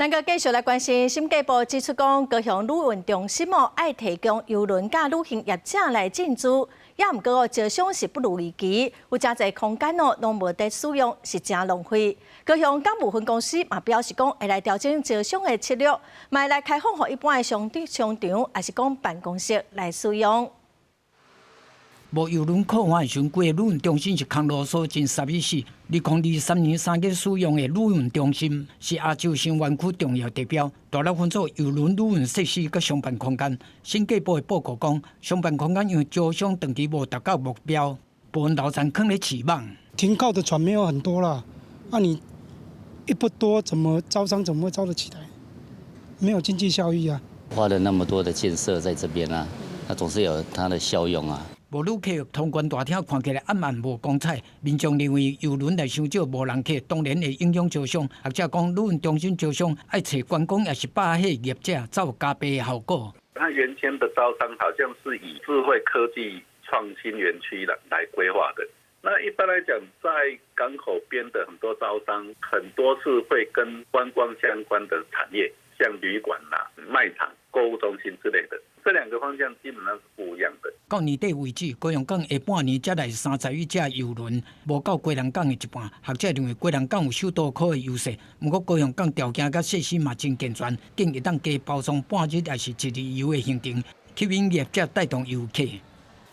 咱个继续来关心，审计部指出讲，高雄旅运中心爱提供邮轮甲旅行业者来进驻，也毋过招商是不如预期，有真侪空间拢无得使用，是真浪费。高雄港务分公司嘛表示讲，会来调整招商的策略，嘛来开放予一般的商场，还是讲办公室来使用。 无邮轮靠岸的时，规个旅运中心是空啰嗦真12四。2023年3月使用的旅运中心是亚洲新湾区重要地标，大力分作邮轮旅运设施佮商办空间。审计部的报告讲，商办空间因为招商长期无达到目标，部分楼层坑咧起网。停靠的船没有很多啦，你一不多，招商怎么会招得起来？没有经济效益啊。花了那么多的建设在这边啊，它总是有它的效用啊。 无旅客通关大厅看起来暗暗无光彩，民众认为邮轮来伤少无人客，当然会影响招商。学者讲，旅运中心招商爱找观光也是霸气业者，才有加倍的效果。它原先的招商好像是以智慧科技创新园区来规划的。那一般来讲，在港口边的很多招商，很多是会跟观光相关的产业，像旅馆啦、卖场、购物中心之类的。 这两个方向基本上是不一样的。到年底为止，高雄港下半年才来30余架邮轮，无到龟人港的一半。学者认为龟人港有首都科的优势，不过高雄港条件甲设施嘛真健全，建议当加包装半日还是一日游的行程，吸引业者带动游客。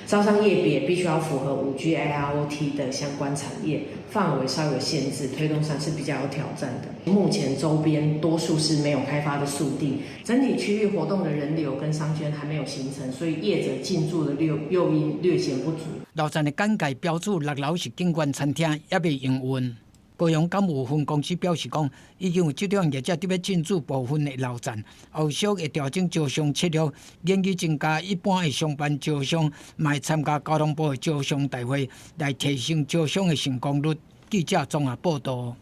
招商业别必须要符合5G IIoT 的相关产业，范围稍有限制，推动上是比较有挑战的。目前周边多数是没有开发的速地，整体区域活动的人流跟商圈还没有形成，所以业者进驻的诱因略显不足。楼层的简介标注6楼是景观餐厅，也未营运。 高雄港务分公司表示讲，已经有这种业者伫要进驻部分的楼层，后续会调整招商策略，研究增加一般的商办招商，卖参加交通部的招商大会，来提升招商的成功率。记者综合报道。